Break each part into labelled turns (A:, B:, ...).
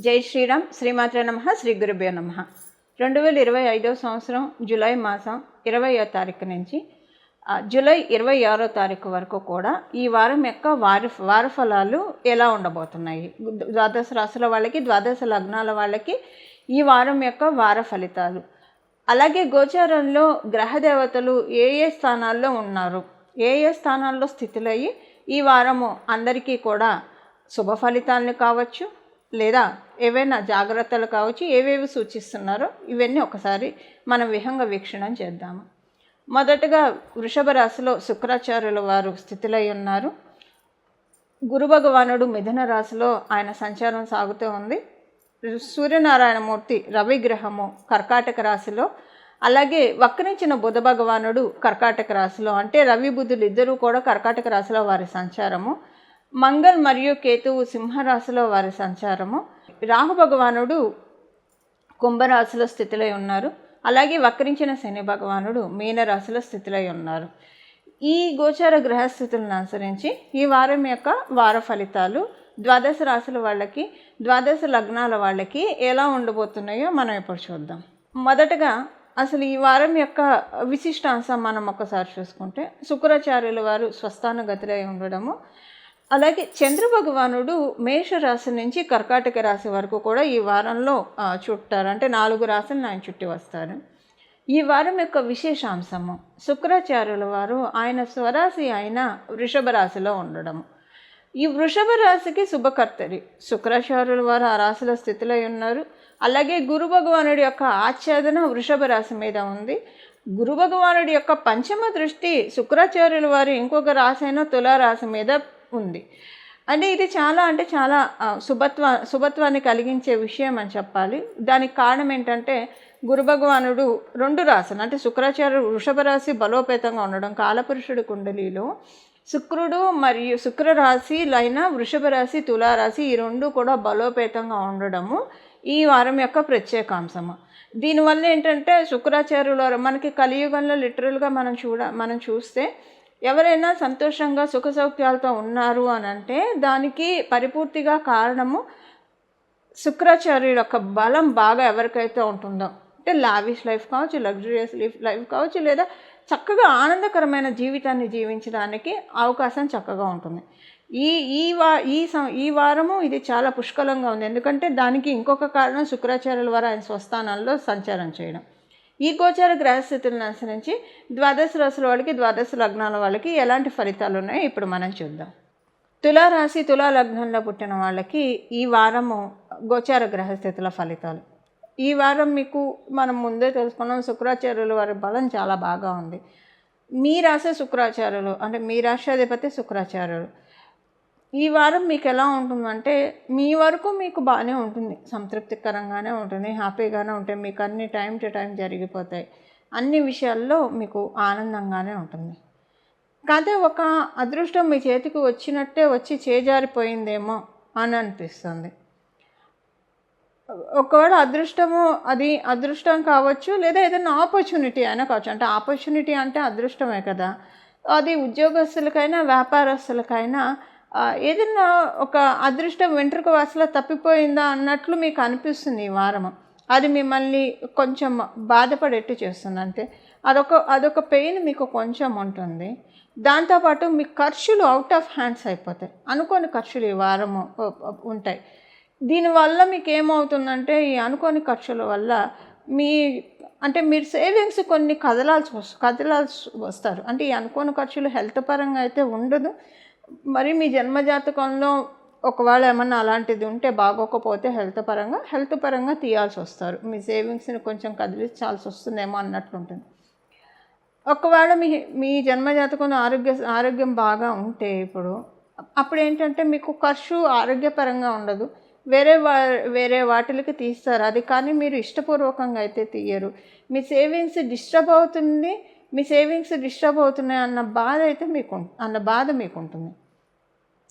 A: జై శ్రీరామ్. శ్రీమాత్రే నమః. శ్రీ గురుభ్యో నమః. 2025 సంవత్సరం జూలై మాసం 20వ తారీఖు నుంచి జూలై 26వ తారీఖు వరకు కూడా ఈ వారం యొక్క వార ఫలాలు ఎలా ఉండబోతున్నాయి, ద్వాదశ రాశుల వాళ్ళకి, ద్వాదశ లగ్నాల వాళ్ళకి ఈ వారం యొక్క వార ఫలితాలు, అలాగే గోచారంలో గ్రహదేవతలు ఏ ఏ స్థానాల్లో ఉన్నారు, ఏ ఏ స్థానాల్లో స్థితులయ్యి ఈ వారము అందరికీ కూడా శుభ ఫలితాలను కావచ్చు లేదా ఏవైనా జాగ్రత్తలు కావచ్చు, ఏవేవి సూచిస్తున్నారో ఇవన్నీ ఒకసారి మనం విహంగ వీక్షణం చేద్దాము. మొదటగా వృషభ రాశిలో శుక్రాచార్యుల వారు స్థితులై ఉన్నారు. గురు భగవానుడు మిథున రాశిలో ఆయన సంచారం సాగుతూ ఉంది. సూర్యనారాయణమూర్తి రవి గ్రహము కర్కాటక రాశిలో, అలాగే వక్రించిన బుధ భగవానుడు కర్కాటక రాశిలో, అంటే రవి బుధులు ఇద్దరూ కూడా కర్కాటక రాశిలో వారి సంచారము. మంగళ్ మరియు కేతువు సింహరాశిలో వారి సంచారము. రాహు భగవానుడు కుంభరాశిలో స్థితులై ఉన్నారు. అలాగే వక్రించిన శని భగవానుడు మీనరాశిలో స్థితులై ఉన్నారు. ఈ గోచార గ్రహస్థితులను అనుసరించి ఈ వారం యొక్క వార ఫలితాలు ద్వాదశ రాశుల వాళ్ళకి, ద్వాదశ లగ్నాల వాళ్ళకి ఎలా ఉండబోతున్నాయో మనం ఇప్పుడు చూద్దాం. మొదటగా అసలు ఈ వారం యొక్క విశిష్టాంశం మనం ఒకసారి చూసుకుంటే, శుక్రాచార్యుల వారు స్వస్థాన గతులై ఉండడము, అలాగే చంద్ర భగవానుడు మేషరాశి నుంచి కర్కాటక రాశి వరకు కూడా ఈ వారంలో చుట్టారు, అంటే 4 రాశులను ఆయన చుట్టి వస్తారు. ఈ వారం యొక్క విశేషాంశము శుక్రాచార్యుల వారు ఆయన స్వరాశి అయిన వృషభ రాశిలో ఉండడము. ఈ వృషభ రాశికి శుభకర్తరి శుక్రాచార్యుల వారు ఆ రాశిలో స్థితిలో ఉన్నారు. అలాగే గురు భగవానుడి యొక్క ఆచ్ఛాదన వృషభ రాశి మీద ఉంది. గురు భగవానుడి యొక్క పంచమ దృష్టి శుక్రాచార్యుల వారు ఇంకొక రాశి అయిన తులారాశి మీద ఉంది. అంటే ఇది చాలా శుభత్వాన్ని కలిగించే విషయం అని చెప్పాలి. దానికి కారణం ఏంటంటే, గురు భగవానుడు 2 రాశులు, అంటే శుక్రాచార్యుడు వృషభ రాశి బలోపేతంగా ఉండడం, కాలపురుషుడి కుండలిలో శుక్రుడు మరియు శుక్రరాశిలైన వృషభ రాశి, తులారాశి ఈ 2 కూడా బలోపేతంగా ఉండడము ఈ వారం యొక్క ప్రత్యేకాంశము. దీనివల్ల ఏంటంటే శుక్రాచార్యుల వారు మనకి కలియుగంలో లిటరల్గా మనం చూస్తే ఎవరైనా సంతోషంగా సుఖ సౌఖ్యాలతో ఉన్నారు అని అంటే దానికి పరిపూర్తిగా కారణము శుక్రాచార్యుల యొక్క బలం బాగా ఎవరికైతే ఉంటుందో, అంటే లావిష్ లైఫ్ కావచ్చు, లగ్జరియస్ లైఫ్ కావచ్చు, లేదా చక్కగా ఆనందకరమైన జీవితాన్ని జీవించడానికి అవకాశం చక్కగా ఉంటుంది. ఈ వారము ఇది చాలా పుష్కలంగా ఉంది. ఎందుకంటే దానికి ఇంకొక కారణం శుక్రాచార్యుల వారు ఆయన స్వస్థానాల్లో సంచారం చేయడం. ఈ గోచార గ్రహస్థితులను అనుసరించి ద్వాదశ రాశుల వాళ్ళకి, ద్వాదశ లగ్నాల వాళ్ళకి ఎలాంటి ఫలితాలు ఉన్నాయో ఇప్పుడు మనం చూద్దాం. తులారాశి, తులా లగ్నంలో పుట్టిన వాళ్ళకి ఈ వారము గోచార గ్రహస్థితుల ఫలితాలు. ఈ వారం మీకు మనం ముందే తెలుసుకున్నాం, శుక్రాచార్యుల వారి బలం చాలా బాగా ఉంది. మీ రాశి శుక్రాచార్యులు, అంటే మీ రాష్ట్రాధిపతి శుక్రాచార్యులు. ఈ వారం మీకు ఎలా ఉంటుందంటే, మీ వరకు మీకు బాగానే ఉంటుంది, సంతృప్తికరంగానే ఉంటుంది, హ్యాపీగానే ఉంటుంది, మీకు అన్ని టైం టు టైం జరిగిపోతాయి, అన్ని విషయాల్లో మీకు ఆనందంగానే ఉంటుంది. కాదే ఒక అదృష్టం మీ చేతికి వచ్చినట్టే వచ్చి చేజారిపోయిందేమో అని అనిపిస్తుంది. ఒకవేళ అదృష్టము అది అదృష్టం కావచ్చు, లేదా ఏదైనా ఆపర్చునిటీ అయినా కావచ్చు. అంటే ఆపర్చునిటీ అంటే అదృష్టమే కదా, అది ఉద్యోగస్తులకైనా వ్యాపారస్తులకైనా ఏదైనా ఒక అదృష్టం వెంట్రుక వాసలో తప్పిపోయిందా అన్నట్లు మీకు అనిపిస్తుంది ఈ వారము. అది మిమ్మల్ని కొంచెం బాధపడేట్టు చేస్తుంది. అంతే, అదొక పెయిన్ మీకు కొంచెం ఉంటుంది. దాంతోపాటు మీ ఖర్చులు అవుట్ ఆఫ్ హ్యాండ్స్ అయిపోతాయి, అనుకోని ఖర్చులు ఈ వారము ఉంటాయి. దీనివల్ల మీకు ఏమవుతుందంటే, ఈ అనుకోని ఖర్చుల వల్ల మీరు సేవింగ్స్ కొన్ని కదలాల్సి వస్తారు. అంటే ఈ అనుకోని ఖర్చులు హెల్త్ పరంగా అయితే ఉండదు. మరి మీ జన్మజాతకంలో ఒకవేళ ఏమన్నా అలాంటిది ఉంటే, బాగోకపోతే హెల్త్ పరంగా తీయాల్సి వస్తారు. మీ సేవింగ్స్ని కొంచెం కదిలించాల్సి వస్తుందేమో అన్నట్లుంటుంది. ఒకవేళ మీ జన్మజాతకంలో ఆరోగ్యం బాగా ఉంటే అప్పుడు ఏంటంటే మీకు ఖర్చు ఆరోగ్యపరంగా ఉండదు, వేరే వాటికి తీస్తారు. అది కానీ మీరు ఇష్టపూర్వకంగా అయితే తీయరు. మీ సేవింగ్స్ డిస్టర్బ్ అవుతున్నాయి అన్న బాధ మీకు ఉంటుంది.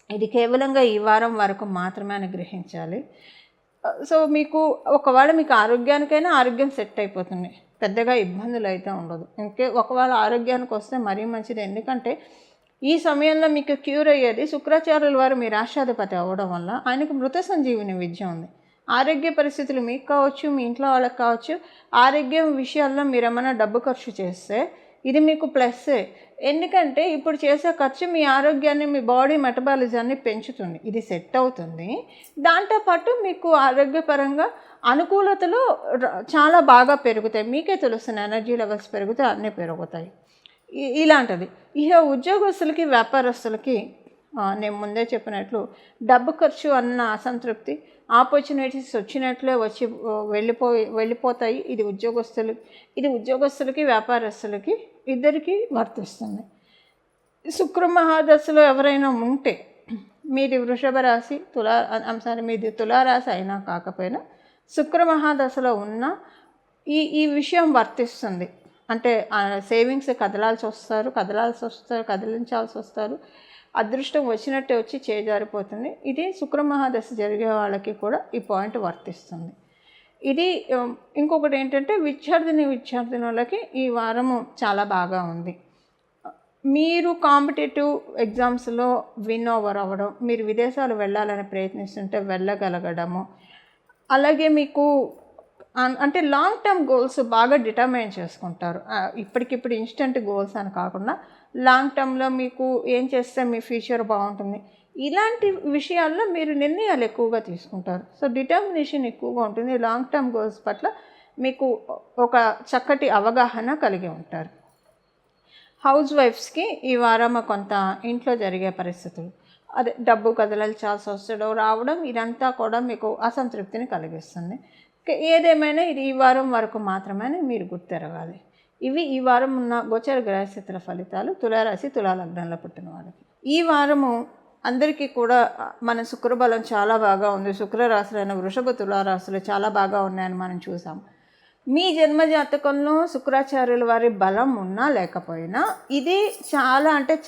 A: ఇది కేవలంగా ఈ వారం వరకు మాత్రమే అని గ్రహించాలి. సో మీకు ఒకవేళ మీకు ఆరోగ్యం సెట్ అయిపోతుంది, పెద్దగా ఇబ్బందులు అయితే ఉండదు. ఒకవేళ ఆరోగ్యానికి వస్తే మరీ మంచిది. ఎందుకంటే ఈ సమయంలో మీకు క్యూర్ అయ్యేది శుక్రాచార్యుల వారు మీ రాష్ట్రాధిపతి అవ్వడం వల్ల ఆయనకు మృత సంజీవిని విద్య ఉంది. ఆరోగ్య పరిస్థితులు మీకు కావచ్చు, మీ ఇంట్లో వాళ్ళకి కావచ్చు, ఆరోగ్యం విషయాల్లో మీరేమైనా డబ్బు ఖర్చు చేస్తే ఇది మీకు ప్లస్సే. ఎందుకంటే ఇప్పుడు చేసే ఖర్చు మీ ఆరోగ్యాన్ని, మీ బాడీ మెటబాలిజాన్ని పెంచుతుంది. ఇది సెట్ అవుతుంది. దాంతోపాటు మీకు ఆరోగ్యపరంగా అనుకూలతలు చాలా బాగా పెరుగుతాయి. మీకే తెలుస్తుంది, ఎనర్జీ లెవెల్స్ పెరుగుతాయి, అన్నీ పెరుగుతాయి. ఇలాంటిది. ఇక ఉద్యోగస్తులకి, వ్యాపారస్తులకి నేను ముందే చెప్పినట్లు డబ్బు ఖర్చు అన్న అసంతృప్తి, ఆపర్చునిటీస్ వచ్చినట్లే వచ్చి వెళ్ళిపోతాయి. ఇది ఉద్యోగస్తులకి, వ్యాపారస్తులకి ఇద్దరికీ వర్తిస్తుంది. శుక్ర మహాదశలో ఎవరైనా ఉంటే, మీది వృషభ రాశి, మీది తులారాశి అయినా కాకపోయినా శుక్ర మహాదశలో ఉన్న ఈ విషయం వర్తిస్తుంది. అంటే సేవింగ్స్ కదిలించాల్సి వస్తారు. అదృష్టం వచ్చినట్టే వచ్చి చేజారిపోతుంది. ఇది శుక్ర మహాదశ జరిగే వాళ్ళకి కూడా ఈ పాయింట్ వర్తిస్తుంది. ఇది ఇంకొకటి ఏంటంటే విద్యార్థినులకి ఈ వారము చాలా బాగా ఉంది. మీరు కాంపిటేటివ్ ఎగ్జామ్స్లో విన్ అవ్వడం, మీరు విదేశాలు వెళ్ళాలని ప్రయత్నిస్తుంటే వెళ్ళగలగడము, అలాగే మీకు అంటే లాంగ్ టర్మ్ గోల్స్ బాగా డిటర్మైన్ చేసుకుంటారు. ఇప్పటికిప్పుడు ఇన్స్టెంట్ గోల్స్ అని కాకుండా లాంగ్ టర్మ్లో మీకు ఏం చేస్తే మీ ఫ్యూచర్ బాగుంటుంది, ఇలాంటి విషయాల్లో మీరు నిర్ణయాలు ఎక్కువగా తీసుకుంటారు. సో డిటర్మినేషన్ ఎక్కువగా ఉంటుంది. లాంగ్ టర్మ్ గోల్స్ పట్ల మీకు ఒక చక్కటి అవగాహన కలిగి ఉంటారు. హౌస్ వైఫ్స్కి ఈ వారం కొంత ఇంట్లో జరిగే పరిస్థితులు, అదే డబ్బు కదలాల్సి రావడం, ఇదంతా కూడా మీకు అసంతృప్తిని కలిగిస్తుంది. ఏదేమైనా ఇది ఈ వారం వరకు మాత్రమే మీరు గుర్తెరగాలి. ఇవి ఈ వారం ఉన్న గోచర గ్రహస్థితుల ఫలితాలు తులారాశి, తులాలగ్నంలో పుట్టిన వాళ్ళకి. ఈ వారము అందరికీ కూడా మన శుక్రబలం చాలా బాగా ఉంది. శుక్రరాశులైన వృషభ, తులారాశులు చాలా బాగా ఉన్నాయని మనం చూసాం. మీ జన్మజాతకంలో శుక్రాచార్యుల వారి బలం ఉన్నా లేకపోయినా ఇది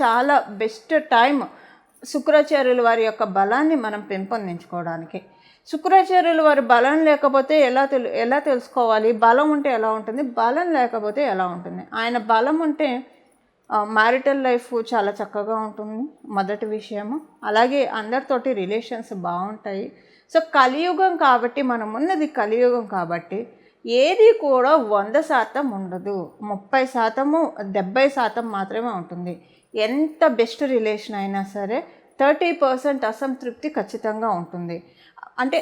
A: చాలా బెస్ట్ టైం శుక్రాచార్యుల వారి యొక్క బలాన్ని మనం పెంపొందించుకోవడానికి. శుక్రాచార్యుల వారి బలం లేకపోతే ఎలా తెలుసుకోవాలి? బలం ఉంటే ఎలా ఉంటుంది, బలం లేకపోతే ఎలా ఉంటుంది? ఆయన బలం ఉంటే మ్యారిటల్ లైఫ్ చాలా చక్కగా ఉంటుంది, మొదటి విషయము. అలాగే అందరితోటి రిలేషన్స్ బాగుంటాయి. సో కలియుగం కాబట్టి, మనం ఉన్నది కలియుగం కాబట్టి ఏది కూడా 100% ఉండదు. 30%, 70% మాత్రమే ఉంటుంది. ఎంత బెస్ట్ రిలేషన్ అయినా సరే 30% అసంతృప్తి ఖచ్చితంగా ఉంటుంది. అంటే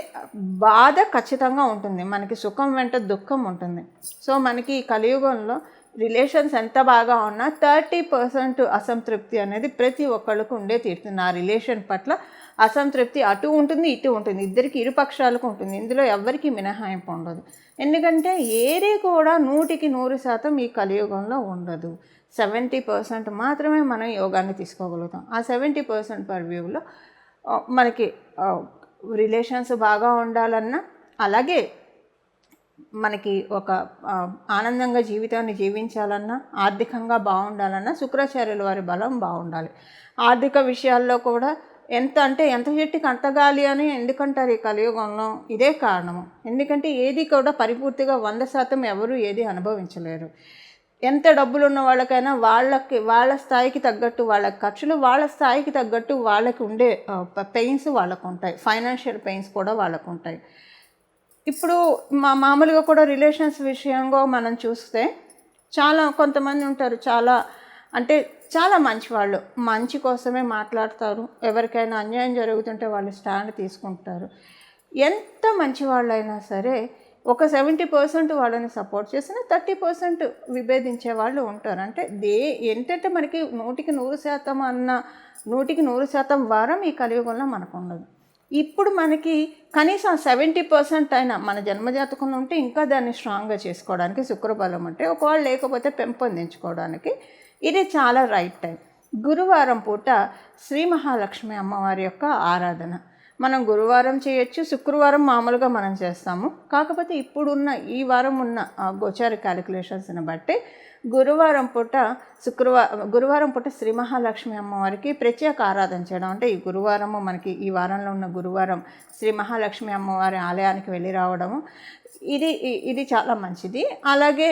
A: బాధ ఖచ్చితంగా ఉంటుంది. మనకి సుఖం వెంట దుఃఖం ఉంటుంది. సో మనకి ఈ కలియుగంలో రిలేషన్స్ ఎంత బాగా ఉన్నా 30% అసంతృప్తి అనేది ప్రతి ఒక్కళ్ళకు ఉండే తీరుతుంది. ఆ రిలేషన్ పట్ల అసంతృప్తి అటు ఉంటుంది, ఇటు ఉంటుంది, ఇద్దరికి ఇరుపక్షాలకు ఉంటుంది. ఇందులో ఎవరికి మినహాయింపు ఉండదు. ఎందుకంటే ఏది కూడా 100% ఈ కలియుగంలో ఉండదు. 70% మాత్రమే మనం యోగాన్ని తీసుకోగలుగుతాం. ఆ 70% పర్వ్యూలో మనకి రిలేషన్స్ బాగా ఉండాలన్నా, అలాగే మనకి ఒక ఆనందంగా జీవితాన్ని జీవించాలన్నా, ఆర్థికంగా బాగుండాలన్నా శుక్రాచార్యుల వారి బలం బాగుండాలి. ఆర్థిక విషయాల్లో కూడా ఎంత చెట్టుకి అంత గాలి అని ఎందుకంటారు ఈ కలియుగంలో? ఇదే కారణము. ఎందుకంటే ఏది కూడా పరిపూర్తిగా 100% ఎవరు ఏది అనుభవించలేరు. ఎంత డబ్బులు ఉన్న వాళ్ళకైనా వాళ్ళ స్థాయికి తగ్గట్టు వాళ్ళ ఖర్చులు, వాళ్ళ స్థాయికి తగ్గట్టు వాళ్ళకి ఉండే పెయిన్స్ వాళ్ళకు ఉంటాయి. ఫైనాన్షియల్ పెయిన్స్ కూడా వాళ్ళకు ఉంటాయి. ఇప్పుడు మామూలుగా కూడా రిలేషన్స్ విషయంగా మనం చూస్తే కొంతమంది ఉంటారు, చాలా మంచివాళ్ళు, మంచి కోసమే మాట్లాడతారు. ఎవరికైనా అన్యాయం జరుగుతుంటే వాళ్ళు స్టాండ్ తీసుకుంటారు. ఎంత మంచివాళ్ళైనా సరే ఒక 70% వాళ్ళని సపోర్ట్ చేసిన 30% విభేదించే వాళ్ళు ఉంటారు. అంటే ఏంటంటే మనకి 100% అన్న 100% వారం ఈ కలియుగంలో మనకు ఉండదు. ఇప్పుడు మనకి కనీసం 70% అయినా మన జన్మజాతకంలో ఉంటే ఇంకా దాన్ని స్ట్రాంగ్గా చేసుకోవడానికి శుక్రబలం అంటే, ఒకవేళ లేకపోతే పెంపొందించుకోవడానికి ఇది చాలా రైట్ టైం. గురువారం పూట శ్రీ మహాలక్ష్మి అమ్మవారి యొక్క ఆరాధన మనం గురువారం చేయొచ్చు, శుక్రవారం మామూలుగా మనం చేస్తాము. కాకపోతే ఇప్పుడున్న ఈ వారం ఉన్న గోచార క్యాలిక్యులేషన్స్ని బట్టి గురువారం పూట శ్రీ మహాలక్ష్మి అమ్మవారికి ప్రత్యేక ఆరాధన చేయడం. అంటే ఈ గురువారము మనకి ఈ వారంలో ఉన్న గురువారం శ్రీ మహాలక్ష్మి అమ్మవారి ఆలయానికి వెళ్ళి రావడము ఇది చాలా మంచిది. అలాగే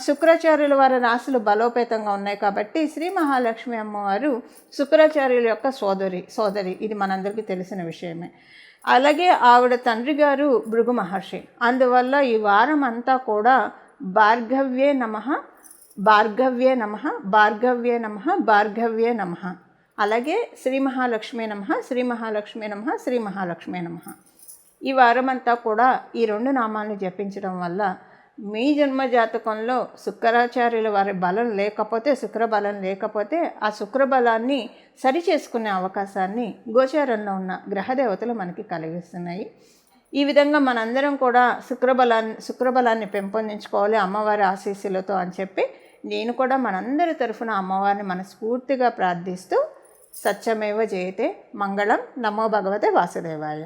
A: శుక్రాచార్యుల వారి రాశులు బలోపేతంగా ఉన్నాయి కాబట్టి శ్రీ మహాలక్ష్మి అమ్మవారు శుక్రాచార్యుల యొక్క సోదరి, ఇది మనందరికీ తెలిసిన విషయమే. అలాగే ఆవిడ తండ్రి గారు భృగు మహర్షి. అందువల్ల ఈ వారం అంతా కూడా భార్గవ్యే నమః, భార్గవ్యే నమః, భార్గవ్యే నమః, భార్గవ్యే నమః, అలాగే శ్రీ మహాలక్ష్మీ నమః, శ్రీ మహాలక్ష్మీ నమః, శ్రీ మహాలక్ష్మీ నమః. ఈ వారం అంతా కూడా ఈ 2 నామాలను జపించడం వల్ల మీ జన్మ జాతకంలో శుక్రాచార్యుల వారి బలం లేకపోతే, శుక్ర బలం లేకపోతే ఆ శుక్ర బలాన్ని సరిచేసుకునే అవకాశాన్ని గోచారంలో ఉన్న గ్రహదేవతలు మనకి కలిగిస్తున్నాయి. ఈ విధంగా మనందరం కూడా శుక్రబలాన్ని పెంపొందించుకోవాలి అమ్మవారి ఆశీస్సులతో అని చెప్పి నేను కూడా మనందరి తరఫున అమ్మవారిని మనస్ఫూర్తిగా ప్రార్థిస్తూ సత్యమేవ జయతే. మంగళం. నమో భగవతే వాసుదేవాయ.